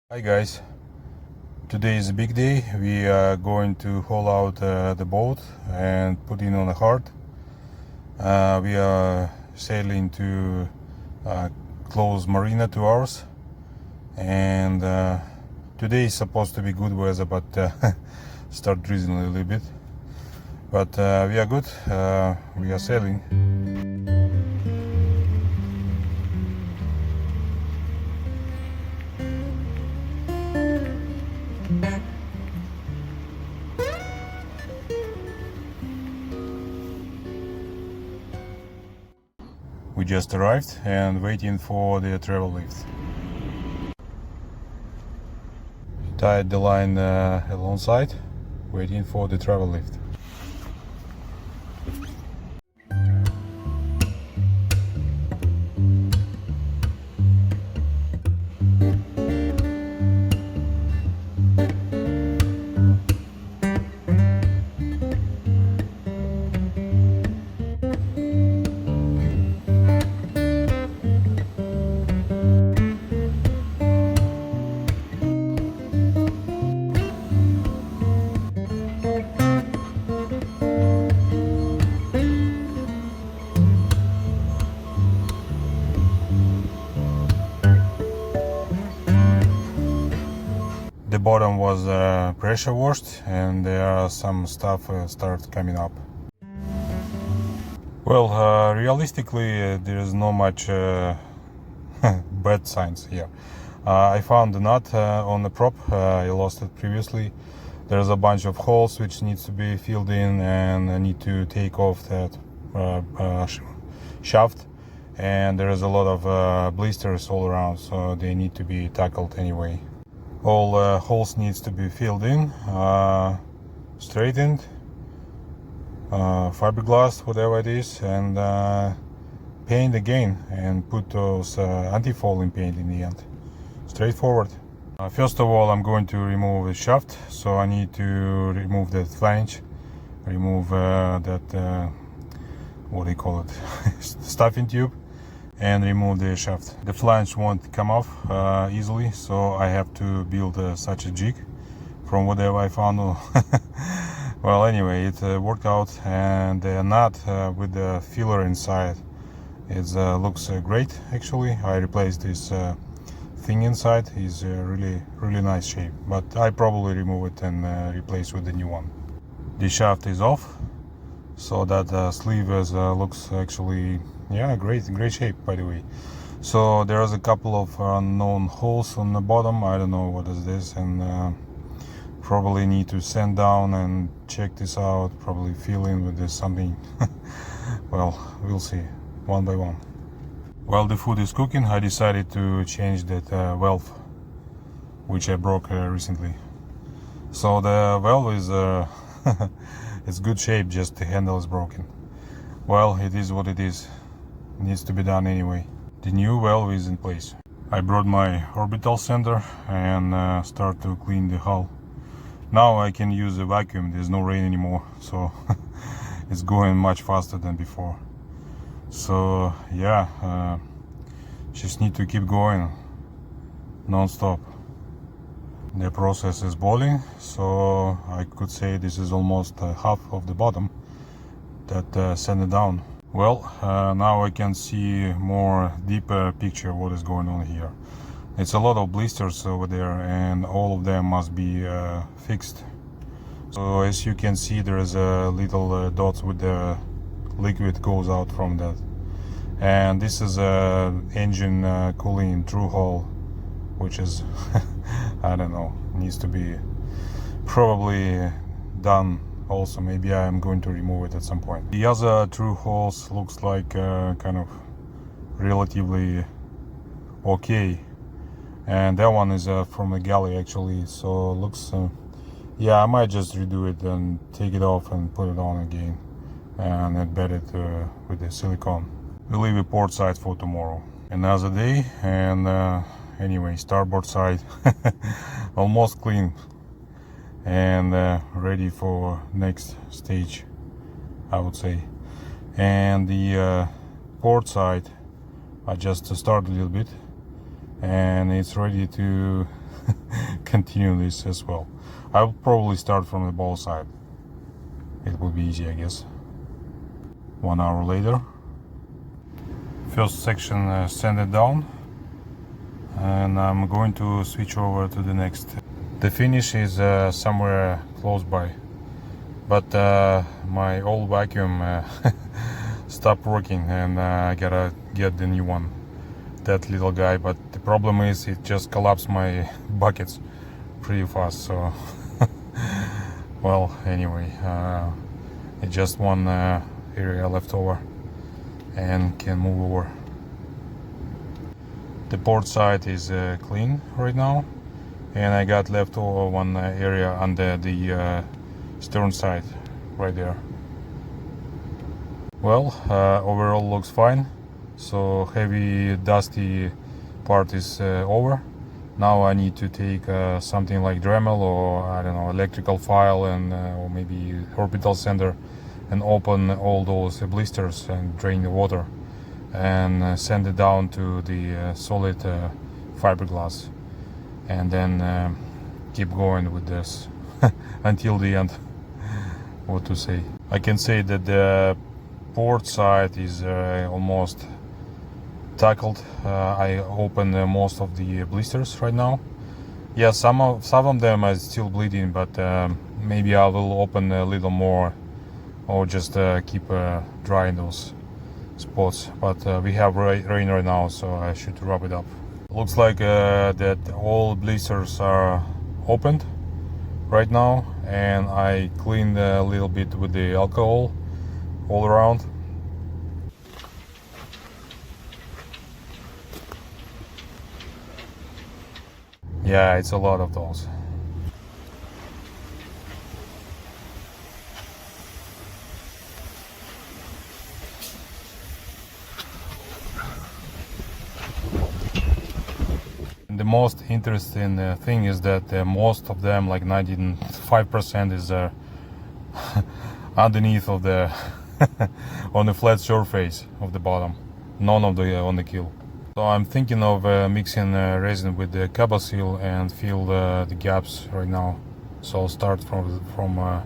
Hi guys, today is a big day. We are going to haul out the boat and put it on the hard. We are sailing to close marina 2 hours, and today is supposed to be good weather, but start drizzling a little bit. But we are good. We are sailing. We just arrived and waiting for the travel lift. Tied the line alongside, waiting for the travel lift. The bottom was pressure washed, and there are some stuff start coming up. Well, realistically, there is no much bad signs here. I found a nut on the prop. I lost it previously. There's a bunch of holes which needs to be filled in, and I need to take off that shaft. And there is a lot of blisters all around, so they need to be tackled anyway. All holes needs to be filled in, straightened, fiberglass, whatever it is, and paint again and put those antifouling paint in the end. Straightforward. First of all, I'm going to remove the shaft, so I need to remove that flange, remove that what do you call it, stuffing tube, and remove the shaft. The flange won't come off easily, so I have to build such a jig from whatever I found. Well, anyway, it worked out, and the nut with the filler inside, it looks great actually. I replaced this thing inside. Is really nice shape, but I probably remove it and replace with the new one. The shaft is off, so that sleeve looks actually, yeah, great shape, by the way. So there's a couple of unknown holes on the bottom. I don't know what is this, and probably need to sand down and check this out, probably fill in with this something. Well, we'll see one by one. While the food is cooking, I decided to change that valve which I broke recently. So the valve is it's good shape, just the handle is broken. Well, it is what it is. It needs to be done anyway. The new valve is in place. I brought my orbital sander and start to clean the hull. Now I can use a vacuum. There's no rain anymore, so it's going much faster than before. So yeah, just need to keep going non-stop. The process is boiling, so I could say this is almost half of the bottom that sanded down. Well, now I can see more deeper picture what is going on here. It's a lot of blisters over there, and all of them must be fixed. So as you can see, there is a little dots with the liquid goes out from that. And this is a engine cooling through hole, which is I don't know, needs to be probably done also. Maybe I am going to remove it at some point. The other through holes looks like kind of relatively okay, and that one is from the galley actually, so looks yeah, I might just redo it and take it off and put it on again and embed it with the silicone. We'll leave the port side for tomorrow. Another day, and anyway, starboard side almost clean and ready for next stage, I would say. And the port side, I just started a little bit, and it's ready to continue this as well. I will probably start from the bow side. It will be easy, I guess. 1 hour later. First section sanded down, and I'm going to switch over to the next. The finish is somewhere close by, but my old vacuum stopped working, and I gotta get the new one, that little guy. But the problem is it just collapsed my buckets pretty fast, so well, anyway, it's just one area left over and can move over. The port side is clean right now, and I got left over one area under the stern side right there. Well, overall looks fine. So heavy dusty part is over. Now I need to take something like Dremel, or I don't know, electrical file, and or maybe orbital sander, and open all those blisters and drain the water, and send it down to the solid fiberglass, and then keep going with this until the end. What to say? I can say that the port side is almost tackled. I opened most of the blisters right now. Yeah, some of them are still bleeding, but maybe I will open a little more, or just keep drying those spots. But we have rain right now, so I should wrap it up. Looks like that all blisters are opened right now, and I cleaned a little bit with the alcohol all around. Yeah, it's a lot of those. The most interesting thing is that most of them, like 95%, is underneath of the on the flat surface of the bottom, none of the on the keel. So I'm thinking of mixing resin with the cable seal and fill the gaps right now. So I'll start from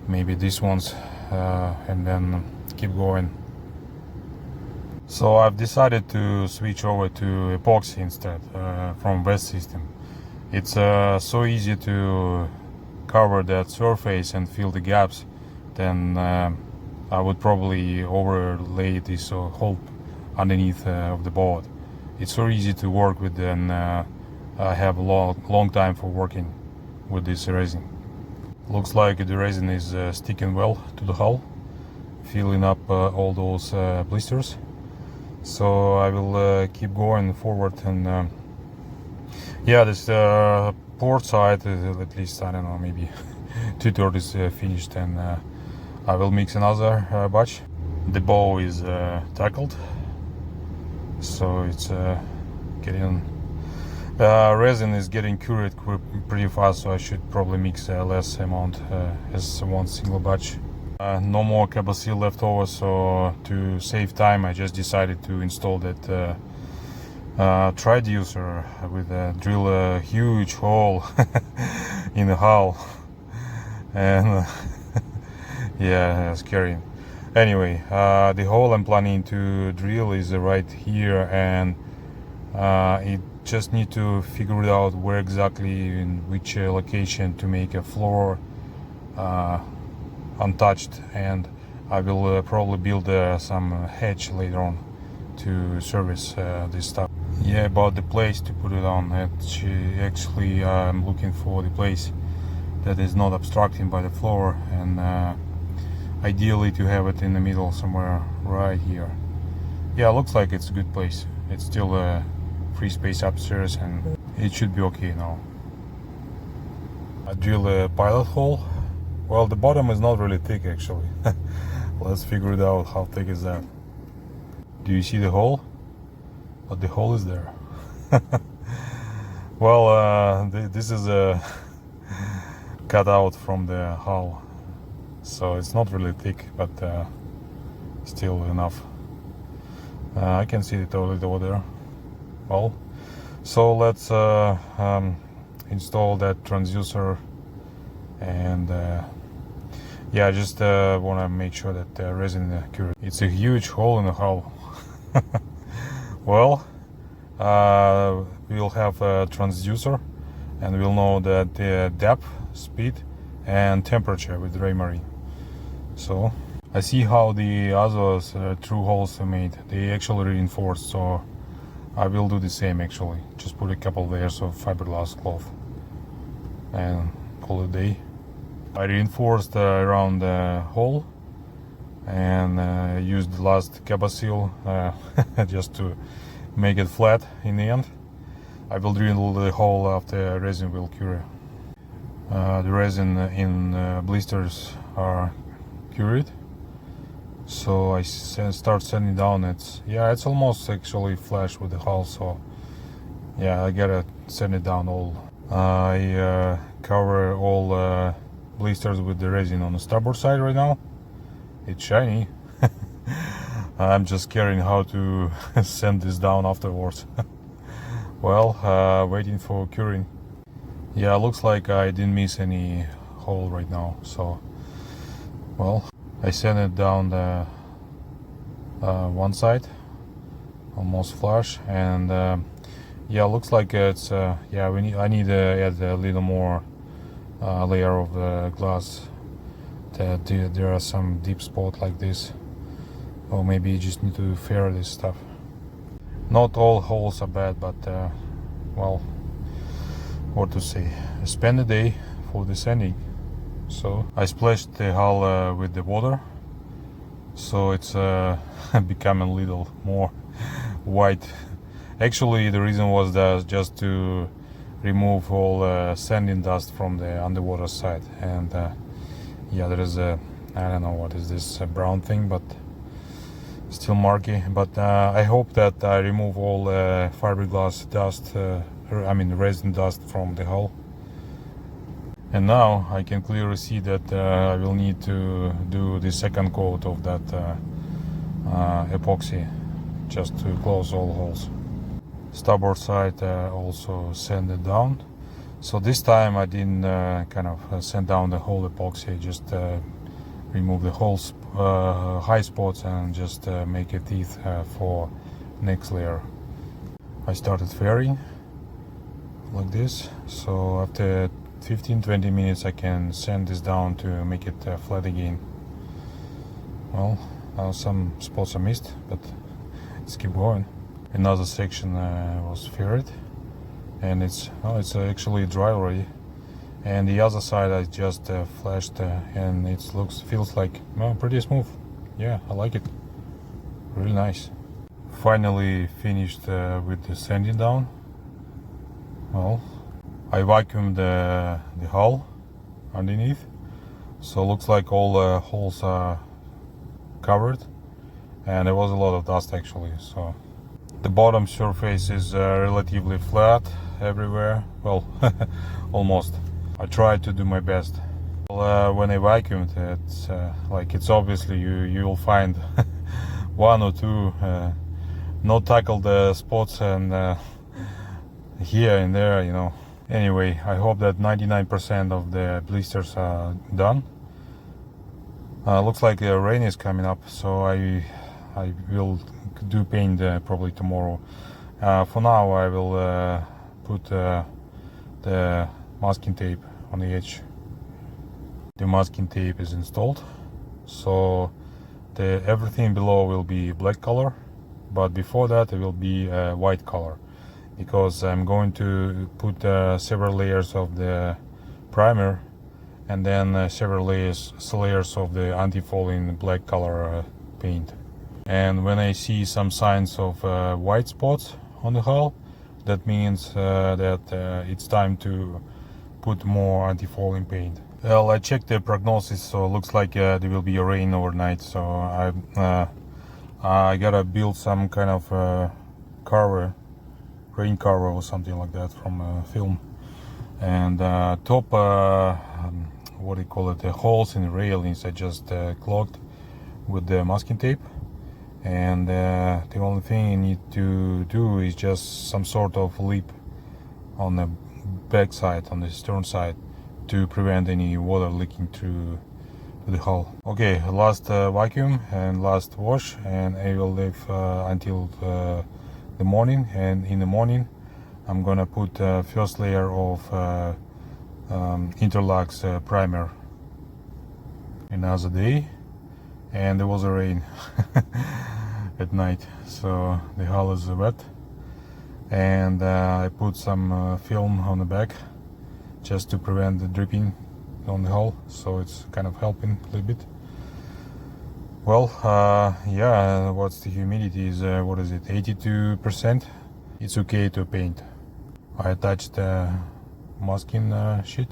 maybe these ones and then keep going. So I've decided to switch over to epoxy instead from West System. It's so easy to cover that surface and fill the gaps. Then I would probably overlay this whole underneath of the boat. It's so easy to work with, and I have a long time for working with this resin. Looks like the resin is sticking well to the hull, filling up all those blisters. So I will keep going forward, and yeah, this port side is at least, I don't know, maybe 2/3 is finished, and I will mix another batch. The bow is tackled, so it's getting resin is getting cured pretty fast, so I should probably mix less amount as one single batch. No more cable seal left over, so to save time I just decided to install that triducer with drill a huge hole in the hull, and yeah, scary. Anyway, the hole I'm planning to drill is right here, and it just need to figure it out where exactly, in which location, to make a floor untouched, and I will probably build some hatch later on to service this stuff. Yeah, about the place to put it on. Actually, I'm looking for the place that is not obstructing by the floor, and ideally to have it in the middle somewhere right here. Yeah, looks like it's a good place. It's still free space upstairs, and it should be okay now. I drill a pilot hole. Well, the bottom is not really thick actually. Let's figure it out. How thick is that? Do you see the hole? But the hole is there. Well, this is a cut out from the hull, so it's not really thick, but still enough. I can see the toilet over there. Well, So let's install that transducer, and yeah, I just want to make sure that the resin is accurate. It's a huge hole in the hull. Well, we'll have a transducer, and we'll know that the depth, speed, and temperature with Marine. So I see how the other true holes are made. They actually reinforced, so I will do the same actually. Just put a couple layers of fiberglass cloth and call it a day. I reinforced around the hole and used the last Kappa seal just to make it flat in the end. I will drill the hole after resin will cure. The resin in blisters are cured, so I start sanding down. It's almost actually flush with the hull, so yeah, I gotta sand it down all. I cover all blisters with the resin on the starboard side right now. It's shiny. I'm just caring how to sand this down afterwards. Well, waiting for curing. Yeah, looks like I didn't miss any hole right now. So, well, I sand it down the one side, almost flush, and yeah, looks like it's yeah. I need to add a little more layer of glass. There are some deep spots like this, or maybe you just need to fair this stuff. Not all holes are bad, but well, what to say? I spend a day for the sanding. So I splashed the hull with the water, so it's becoming a little more white. Actually, the reason was that just to remove all sanding dust from the underwater side, and yeah, there is a, I don't know what is this brown thing, but still murky. But I hope that I remove all fiberglass dust, resin dust from the hull. And now I can clearly see that I will need to do the second coat of that epoxy just to close all holes. Starboard side also sanded down. So this time I didn't kind of sand down the whole epoxy, just remove the holes, high spots, and just make a teeth for next layer. I started fairing like this, so after 15-20 minutes I can sand this down to make it flat again. Well, some spots are missed, but let's keep going. Another section was faired, and it's actually dry already. And the other side I just flashed, and it feels like pretty smooth. Yeah, I like it. Really nice. Finally finished with the sanding down. Well, I vacuumed the hull underneath, so looks like all holes are covered, and there was a lot of dust actually. So the bottom surface is relatively flat everywhere. Well, almost. I tried to do my best. Well, when I vacuumed, it's obviously you'll find one or two not tackled spots, and here and there, you know. Anyway, I hope that 99% of the blisters are done. Looks like the rain is coming up, so I will do paint probably tomorrow. For now, I will put the masking tape on the edge. The masking tape is installed, so everything below will be black color, but before that it will be white color, because I'm going to put several layers of the primer, and then several layers of the antifouling black color paint. And when I see some signs of white spots on the hull, that means that it's time to put more antifouling paint. Well, I checked the prognosis, so it looks like there will be a rain overnight, so I gotta build some kind of rain cover or something like that from film. And top, what do you call it, the holes in the railings I just clogged with the masking tape. and the only thing you need to do is just some sort of lip on the back side, on the stern side, to prevent any water leaking through the hull. Okay, last vacuum and last wash, and I will leave until the morning. And in the morning I'm gonna put first layer of Interlux primer. Another day, and there was a rain at night, so the hull is wet, and I put some film on the back just to prevent the dripping on the hull, so it's kind of helping a little bit. Well, yeah, what's the humidity is, what is it, 82%. It's okay to paint. I attached the masking sheet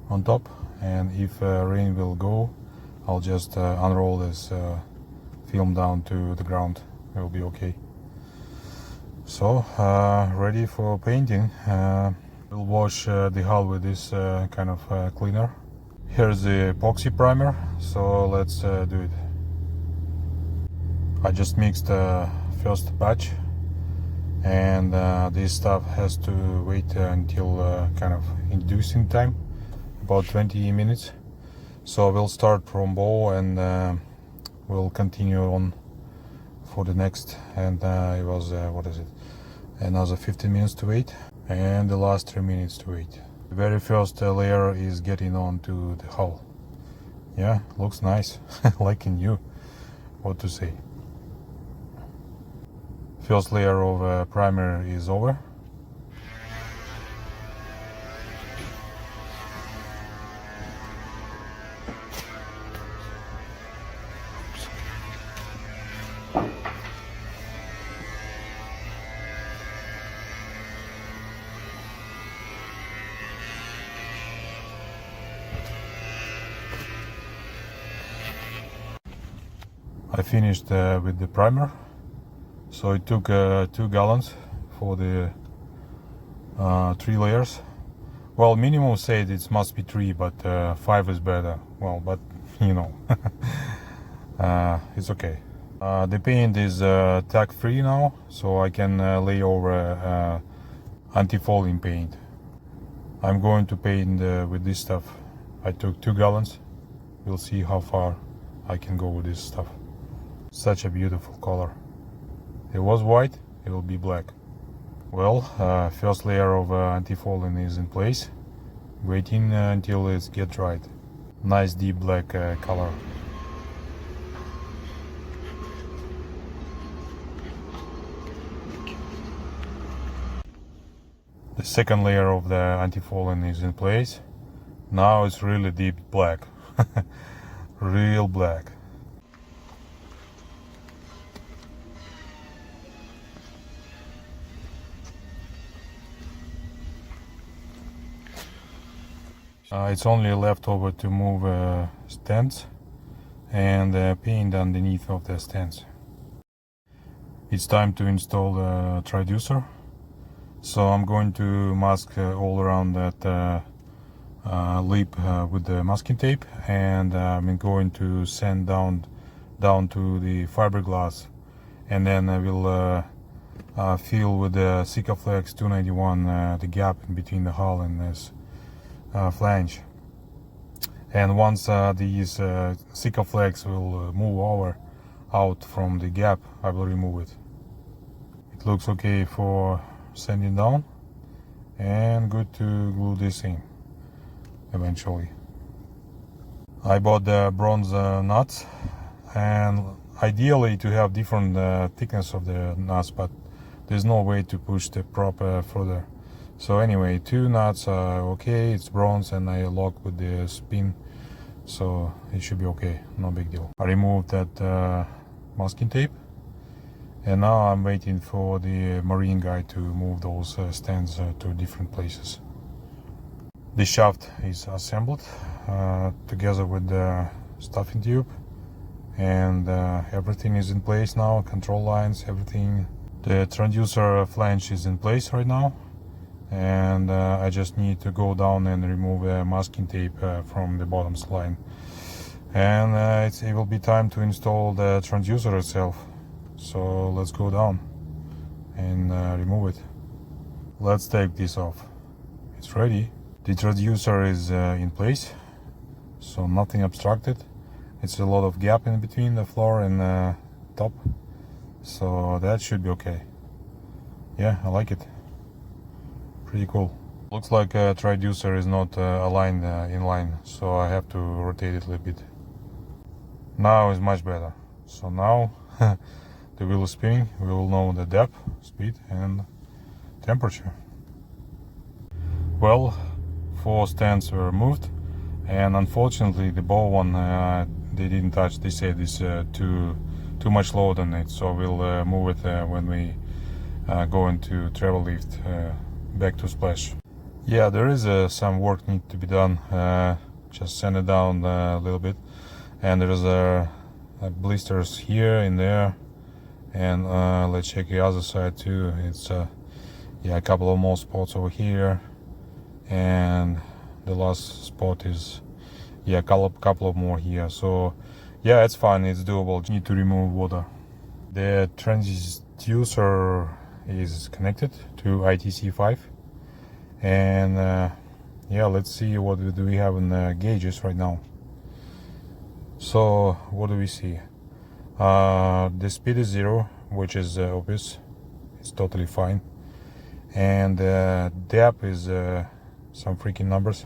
on top, and if rain will go, I'll just unroll this film down to the ground. It will be okay. So ready for painting. We'll wash the hull with this kind of cleaner. Here's the epoxy primer, so let's do it. I just mixed the first batch, and this stuff has to wait until kind of inducing time, about 20 minutes. So we'll start from bow, and we'll continue on for the next, and it was what is it, another 15 minutes to wait, and the last 3 minutes to wait. The very first layer is getting onto the hull. Yeah, looks nice. Like new. What to say. First layer of primer is over. I finished with the primer, so it took 2 gallons for the 3 layers. Well, minimum said it must be 3, but 5 is better. Well, but you know, it's okay. The paint is tack free now, so I can lay over antifouling paint. I'm going to paint with this stuff. I took 2 gallons. We'll see how far I can go with this stuff. Such a beautiful color. It was white, it will be black. Well, first layer of antifouling is in place. Waiting until it gets dried. Nice deep black color. The second layer of the antifouling is in place. Now it's really deep black. Real black. It's only left over to move stands and paint underneath of the stands. It's time to install the transducer. So I'm going to mask all around that lip with the masking tape, and I'm going to sand down to the fiberglass, and then I will fill with the Sikaflex 291 the gap in between the hull and this flange. And once these Sikaflex will move out from the gap, I will remove it. It looks okay for sanding down, and good to glue this in eventually. I bought the bronze nuts, and ideally to have different thickness of the nuts, but there's no way to push the prop further. So anyway, 2 nuts are okay, it's bronze, and I lock with the spin, so it should be okay, no big deal. I removed that masking tape, and now I'm waiting for the marine guy to move those stands to different places. The shaft is assembled together with the stuffing tube, and everything is in place now, control lines, everything. The transducer flange is in place right now, and I just need to go down and remove the masking tape from the bottom line, and it will be time to install the transducer itself. So let's go down and remove it. Let's take this off. It's ready. The transducer is in place, so nothing obstructed. It's a lot of gap in between the floor and top, so that should be okay. Yeah, I like it. Pretty cool. Looks like a transducer is not aligned in line, so I have to rotate it a little bit. Now is much better. So now the wheel is spinning. We will know the depth, speed and temperature. Well, 4 stands were removed, and unfortunately the bow one they didn't touch. They said it's too much load on it, so we'll move it when we go into travel lift back to splash. Yeah, there is some work need to be done. Just sand it down a little bit, and there's blisters here and there, and let's check the other side too. It's yeah, a couple of more spots over here, and the last spot is, yeah, a couple of more here. So yeah, it's fine, it's doable. Need to remove water. The transducer is connected to ITC5, and yeah, let's see what do we have in the gauges right now. So what do we see? The speed is 0, which is obvious. It's totally fine. And depth is some freaking numbers,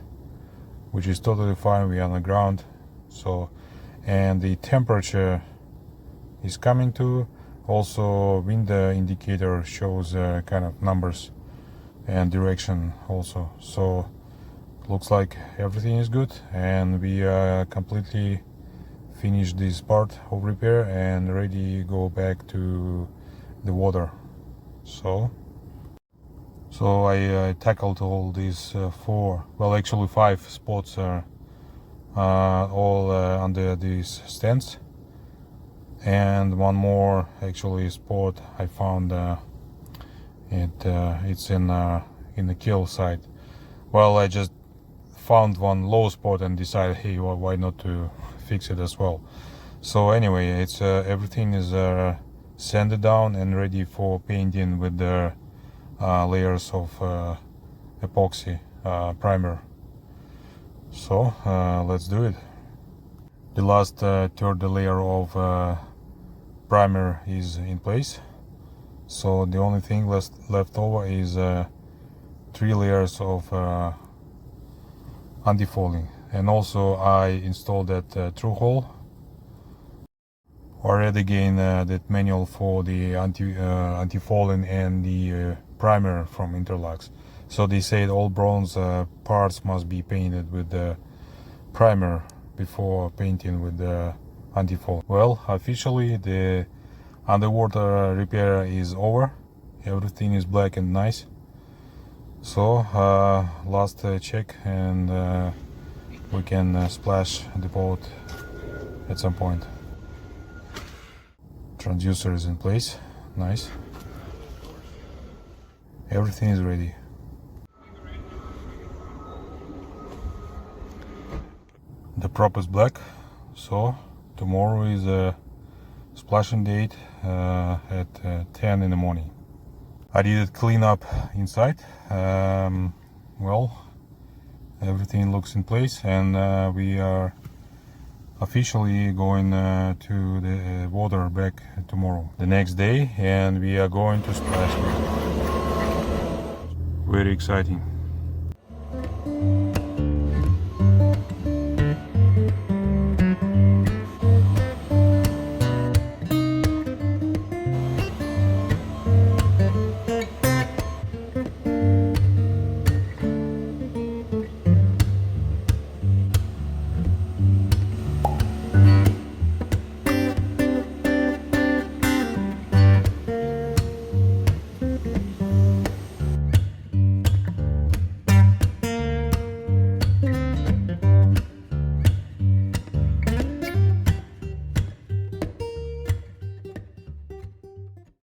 which is totally fine. We are on the ground. So, and the temperature is coming to. Also, wind indicator shows kind of numbers and direction also. So looks like everything is good, and we completely finished this part of repair and ready to go back to the water. So I tackled all these 4, well actually 5 spots are all under these stands, and one more actually spot I found it's in the kill side. Well, I just found one low spot and decided, hey, well, why not to fix it as well. So anyway, it's everything is sanded down and ready for painting with the layers of epoxy primer. So let's do it. The last third layer of primer is in place, so the only thing left over is 3 layers of antifouling, and also I installed that through hole. I read again that manual for the antifouling and the primer from Interlux. So they said all bronze parts must be painted with the primer before painting with the antifoul. Well, officially the underwater repair is over. Everything is black and nice. So last check, and we can splash the boat at some point. Transducer is in place, nice. Everything is ready. The prop is black, so tomorrow is a splashing date at 10 in the morning. I did clean up inside. Well, everything looks in place, and we are officially going to the water back tomorrow, the next day, and we are going to splash. Very exciting.